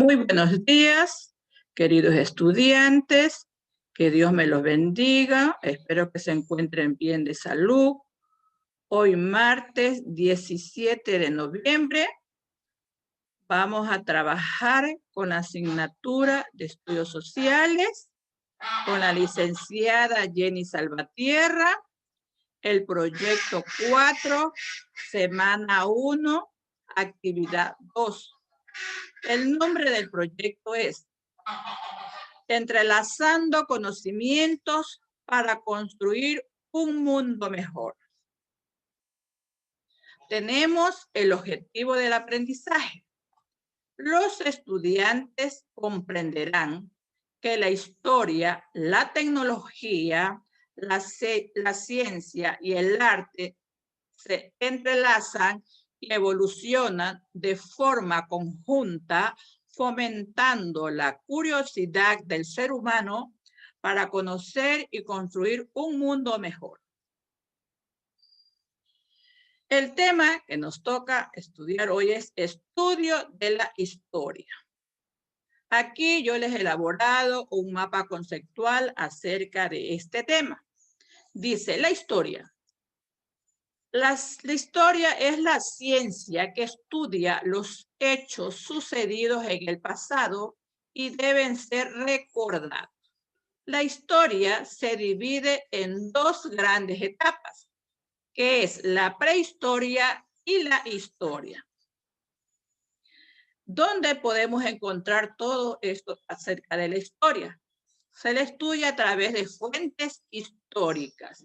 Muy buenos días, queridos estudiantes. Que Dios me los bendiga. Espero que se encuentren bien de salud. Hoy martes 17 de noviembre vamos a trabajar con la asignatura de Estudios Sociales con la licenciada Jenny Salvatierra, el proyecto 4, semana 1, actividad 2. El nombre del proyecto es Entrelazando conocimientos para construir un mundo mejor. Tenemos el objetivo del aprendizaje. Los estudiantes comprenderán que la historia, la tecnología, la ciencia y el arte se entrelazan y evolucionan de forma conjunta, fomentando la curiosidad del ser humano para conocer y construir un mundo mejor. El tema que nos toca estudiar hoy es estudio de la historia. Aquí yo les he elaborado un mapa conceptual acerca de este tema. Dice, la historia. La historia es la ciencia que estudia los hechos sucedidos en el pasado y deben ser recordados. La historia se divide en dos grandes etapas, que es la prehistoria y la historia. ¿Dónde podemos encontrar todo esto acerca de la historia? Se la estudia a través de fuentes históricas.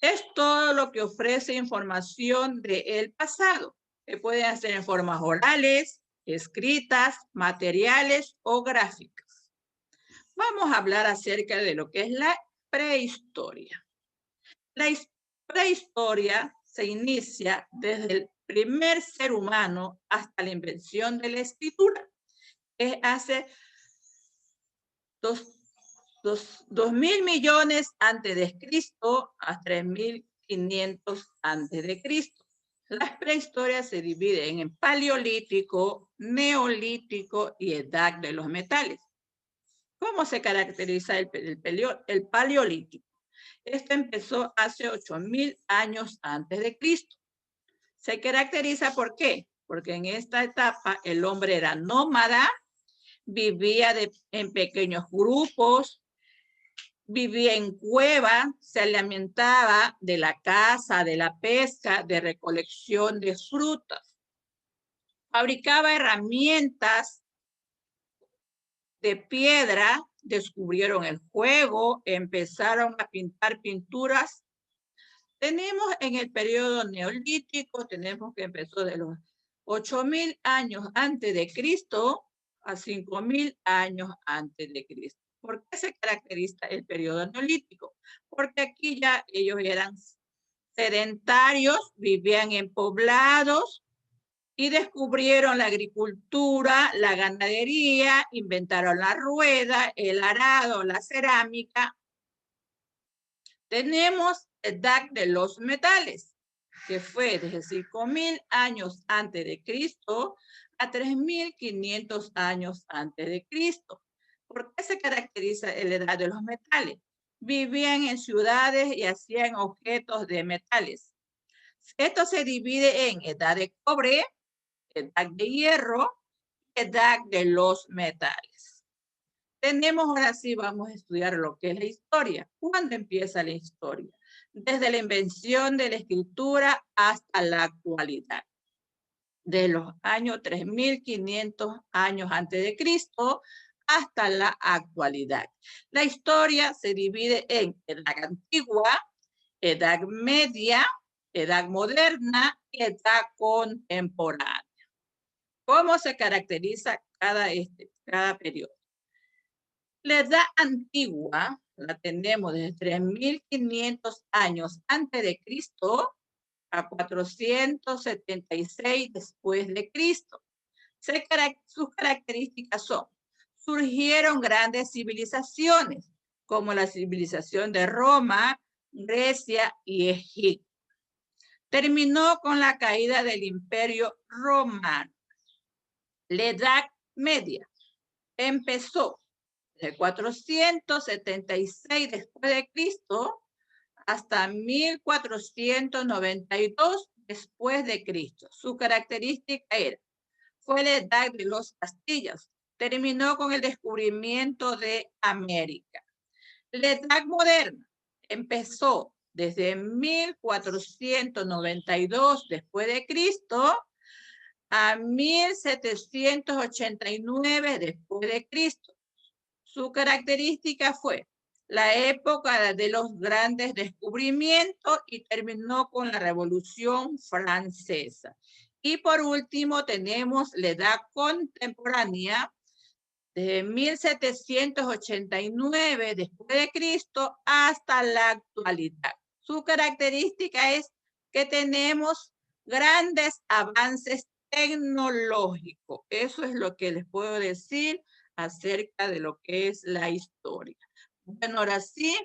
Es todo lo que ofrece información del pasado, que pueden ser en formas orales, escritas, materiales o gráficas. Vamos a hablar acerca de lo que es la prehistoria. La prehistoria se inicia desde el primer ser humano hasta la invención de la escritura. Es hace 2.000 millones antes de Cristo a 3.500 antes de Cristo. Las prehistorias se dividen en paleolítico, neolítico y edad de los metales. ¿Cómo se caracteriza el paleolítico? Esto empezó hace 8.000 años antes de Cristo. Se caracteriza ¿por qué? Porque en esta etapa el hombre era nómada, vivía en pequeños grupos, vivía en cuevas, se alimentaba de la caza, de la pesca, de recolección de frutas. Fabricaba herramientas de piedra, descubrieron el fuego, empezaron a pintar pinturas. Tenemos en el periodo neolítico, tenemos que empezó de los 8.000 años antes de Cristo a 5.000 años antes de Cristo. ¿Por qué se caracteriza el periodo neolítico? Porque aquí ya ellos eran sedentarios, vivían en poblados y descubrieron la agricultura, la ganadería, inventaron la rueda, el arado, la cerámica. Tenemos edad de los metales, que fue desde 5.000 años antes de Cristo a 3.500 años antes de Cristo. ¿Por qué se caracteriza la edad de los metales? Vivían en ciudades y hacían objetos de metales. Esto se divide en edad de cobre, edad de hierro, edad de los metales. Tenemos ahora sí, vamos a estudiar lo que es la historia. ¿Cuándo empieza la historia? Desde la invención de la escritura hasta la actualidad. De los años 3.500 años antes de Cristo hasta la actualidad. La historia se divide en edad antigua, edad media, edad moderna y edad contemporánea. ¿Cómo se caracteriza cada periodo? La edad antigua la tenemos desde 3.500 años antes de Cristo a 476 después de Cristo. Sus características son, surgieron grandes civilizaciones, como la civilización de Roma, Grecia y Egipto. Terminó con la caída del Imperio Romano. La edad Media. Empezó de 476 después de Cristo hasta 1492 después de Cristo. Su característica fue la edad de los castillos. Terminó con el descubrimiento de América. La edad moderna empezó desde 1492 después de Cristo a 1789 después de Cristo. Su característica fue la época de los grandes descubrimientos y terminó con la Revolución Francesa. Y por último tenemos la edad contemporánea de 1789 después de Cristo hasta la actualidad. Su característica es que tenemos grandes avances tecnológicos. Eso es lo que les puedo decir acerca de lo que es la historia. Bueno, ahora sí,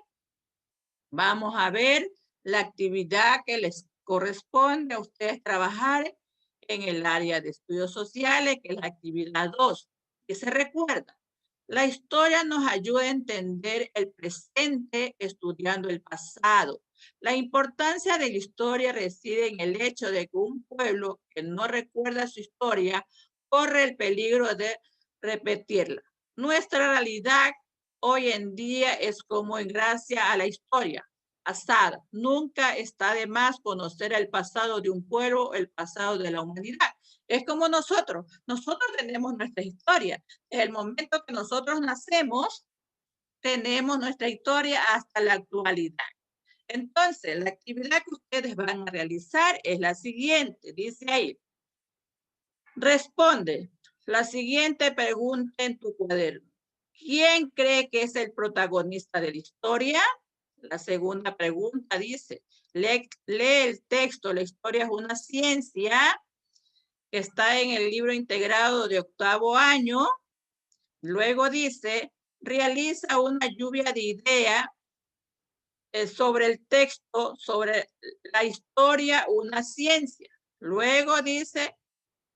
vamos a ver la actividad que les corresponde a ustedes trabajar en el área de estudios sociales, que es la actividad 2. Que se recuerda, la historia nos ayuda a entender el presente estudiando el pasado. La importancia de la historia reside en el hecho de que un pueblo que no recuerda su historia corre el peligro de repetirla. Nuestra realidad hoy en día es como en gracia a la historia pasada. Nunca está de más conocer el pasado de un pueblo, el pasado de la humanidad. Es como nosotros tenemos nuestra historia. Desde el momento que nosotros nacemos, tenemos nuestra historia hasta la actualidad. Entonces, la actividad que ustedes van a realizar es la siguiente, dice ahí. Responde la siguiente pregunta en tu cuaderno. ¿Quién cree que es el protagonista de la historia? La segunda pregunta dice, lee el texto, la historia es una ciencia, que está en el libro integrado de 8º año. Luego dice, realiza una lluvia de ideas sobre el texto, sobre la historia, una ciencia. Luego dice,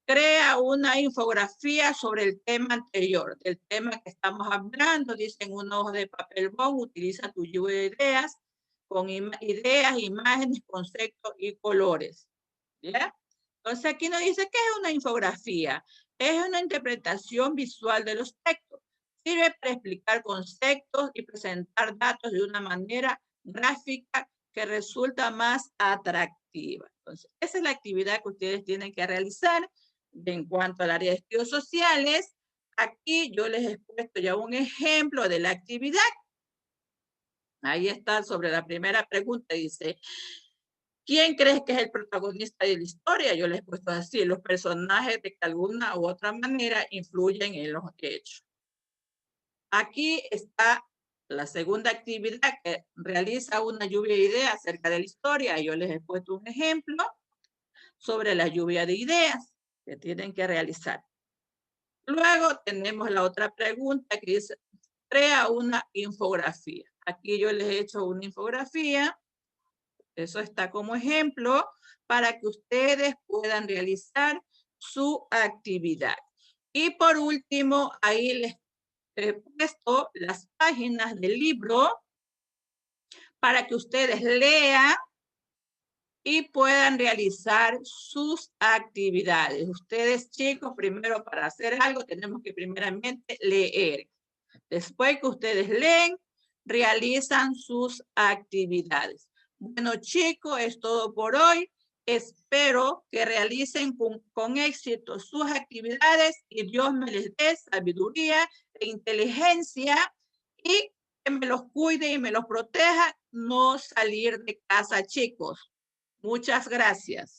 crea una infografía sobre el tema anterior, del tema que estamos hablando. Dice en una hoja de papel bond, utiliza tu lluvia de ideas con ideas, imágenes, conceptos y colores. ¿Ya? Entonces aquí nos dice que es una infografía. Es una interpretación visual de los textos. Sirve para explicar conceptos y presentar datos de una manera gráfica que resulta más atractiva. Entonces, esa es la actividad que ustedes tienen que realizar en cuanto al área de estudios sociales. Aquí yo les he puesto ya un ejemplo de la actividad. Ahí está sobre la primera pregunta, dice, ¿quién crees que es el protagonista de la historia? Yo les he puesto así, los personajes de que alguna u otra manera influyen en los hechos. Aquí está la segunda actividad que realiza una lluvia de ideas acerca de la historia. Yo les he puesto un ejemplo sobre la lluvia de ideas que tienen que realizar. Luego tenemos la otra pregunta que dice, crea una infografía. Aquí yo les he hecho una infografía. Eso está como ejemplo para que ustedes puedan realizar su actividad. Y por último, ahí les he puesto las páginas del libro para que ustedes lean y puedan realizar sus actividades. Ustedes, chicos, primero para hacer algo tenemos que primeramente leer. Después que ustedes leen, realizan sus actividades. Bueno, chicos, es todo por hoy. Espero que realicen con éxito sus actividades y Dios me les dé sabiduría e inteligencia y que me los cuide y me los proteja no salir de casa, chicos. Muchas gracias.